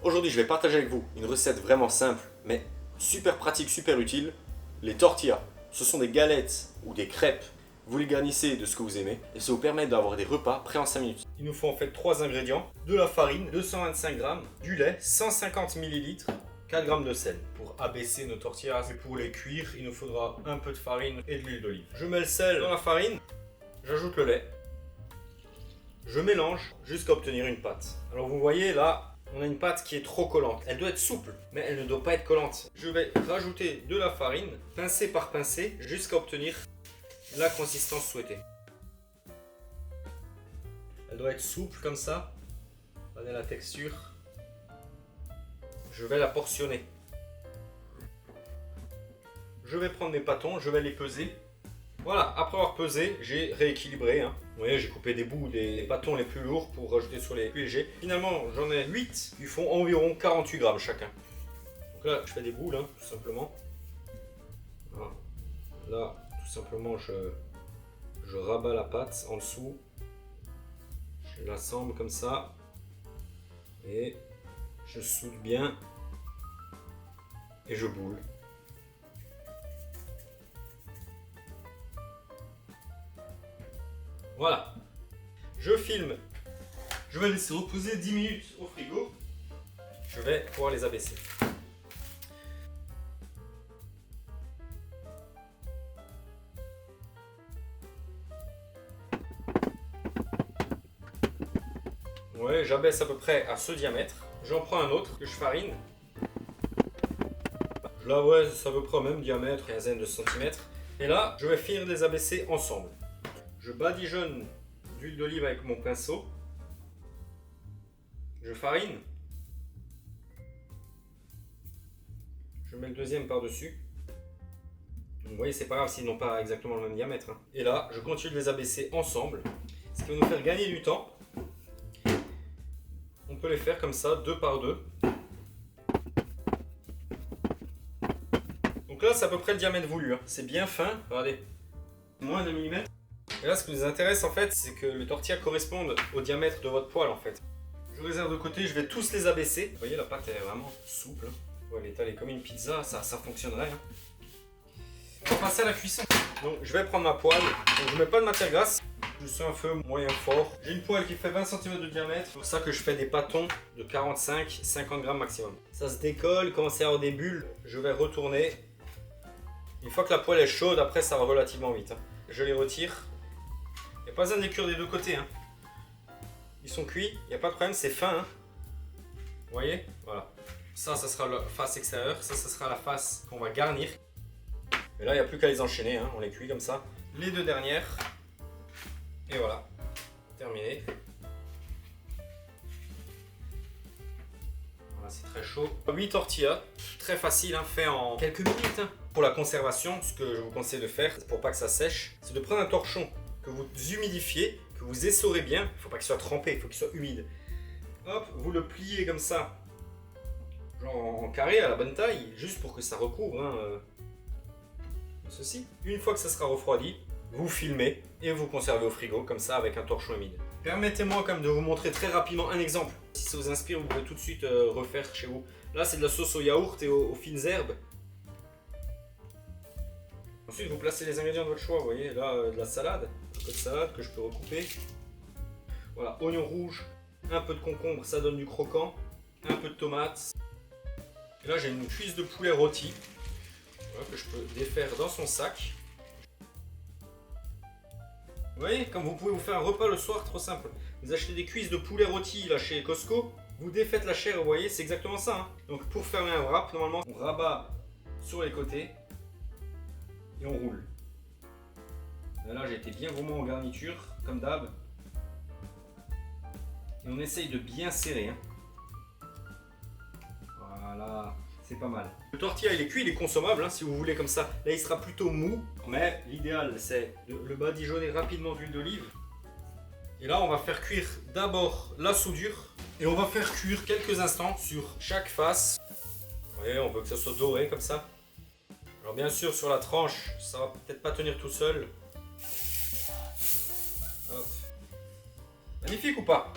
Aujourd'hui, je vais partager avec vous une recette vraiment simple, mais super pratique, super utile. Les tortillas. Ce sont des galettes ou des crêpes. Vous les garnissez de ce que vous aimez et ça vous permet d'avoir des repas prêts en 5 minutes. Il nous faut en fait 3 ingrédients. De la farine, 225 g, du lait, 150 ml, 4 g de sel. Pour abaisser nos tortillas et pour les cuire, il nous faudra un peu de farine et de l'huile d'olive. Je mets le sel dans la farine, j'ajoute le lait. Je mélange jusqu'à obtenir une pâte. Alors vous voyez là, on a une pâte qui est trop collante. Elle doit être souple, mais elle ne doit pas être collante. Je vais rajouter de la farine, pincée par pincée, jusqu'à obtenir la consistance souhaitée. Elle doit être souple comme ça. Regardez la texture. Je vais la portionner. Je vais prendre mes pâtons, je vais les peser. Voilà, après avoir pesé, j'ai rééquilibré. Vous voyez, j'ai coupé des bouts des bâtons les plus lourds pour rajouter sur les plus légers. Finalement, j'en ai 8 qui font environ 48 grammes chacun. Donc là, je fais des boules, tout simplement. Voilà. Là, tout simplement, je rabats la pâte en dessous. Je l'assemble comme ça. Et je soude bien. Et je boule. Voilà, je filme, je vais laisser reposer 10 minutes au frigo, je vais pouvoir les abaisser. Ouais, j'abaisse à peu près à ce diamètre, j'en prends un autre que je farine. Là ouais, c'est à peu près au même diamètre, quinzaine de centimètres. Et là, je vais finir de les abaisser ensemble. Je badigeonne d'huile d'olive avec mon pinceau. Je farine. Je mets le deuxième par-dessus. Vous voyez, c'est pas grave s'ils n'ont pas exactement le même diamètre. Et là, je continue de les abaisser ensemble. Ce qui va nous faire gagner du temps. On peut les faire comme ça, deux par deux. Donc là, c'est à peu près le diamètre voulu. C'est bien fin. Regardez. Moins de millimètre. Et là, ce qui nous intéresse en fait, c'est que le tortilla corresponde au diamètre de votre poêle en fait. Je réserve de côté, je vais tous les abaisser. Vous voyez, la pâte est vraiment souple. Elle est étalée comme une pizza, ça fonctionnerait. On va passer à la cuisson. Donc, je vais prendre ma poêle. Donc, je mets pas de matière grasse. Je suis un feu moyen fort. J'ai une poêle qui fait 20 cm de diamètre. C'est pour ça que je fais des pâtons de 45-50 grammes maximum. Ça se décolle, commence à avoir des bulles. Je vais retourner. Une fois que la poêle est chaude, après ça va relativement vite. Je les retire. Il n'y a pas besoin de les cuire des deux côtés. Ils sont cuits, il n'y a pas de problème, c'est fin. Vous voyez? Voilà. Ça sera la face extérieure. Ça sera la face qu'on va garnir. Et là, il n'y a plus qu'à les enchaîner. On les cuit comme ça. Les deux dernières. Et voilà. Terminé. Voilà, c'est très chaud. 8 tortillas. Très facile, fait en quelques minutes. Pour la conservation, ce que je vous conseille de faire, pour pas que ça sèche, c'est de prendre un torchon que vous humidifiez, que vous essorez bien. Il ne faut pas qu'il soit trempé, il faut qu'il soit humide. Hop, vous le pliez comme ça, genre en carré à la bonne taille, juste pour que ça recouvre ceci. Une fois que ça sera refroidi, vous filmez et vous conservez au frigo comme ça avec un torchon humide. Permettez-moi quand même de vous montrer très rapidement un exemple. Si ça vous inspire, vous pouvez tout de suite refaire chez vous. Là, c'est de la sauce au yaourt et aux fines herbes. Ensuite, vous placez les ingrédients de votre choix. Vous voyez, là, de la salade. Un peu de salade que je peux recouper. Voilà, oignon rouge, un peu de concombre, ça donne du croquant. Un peu de tomate. Et là, j'ai une cuisse de poulet rôti. Voilà, que je peux défaire dans son sac. Vous voyez, comme vous pouvez vous faire un repas le soir, trop simple. Vous achetez des cuisses de poulet rôti là chez Costco. Vous défaites la chair, vous voyez, c'est exactement ça. Donc pour fermer un wrap, normalement, on rabat sur les côtés. Et on roule. Et là, j'ai été bien gourmand en garniture, comme d'hab. Et on essaye de bien serrer. Voilà, c'est pas mal. Le tortilla, il est cuit, il est consommable, si vous voulez comme ça. Là, il sera plutôt mou. Mais l'idéal, c'est de le badigeonner rapidement d'huile d'olive. Et là, on va faire cuire d'abord la soudure. Et on va faire cuire quelques instants sur chaque face. Vous voyez, on veut que ça soit doré comme ça. Alors bien sûr, sur la tranche, ça va peut-être pas tenir tout seul. Hop. Magnifique ou pas?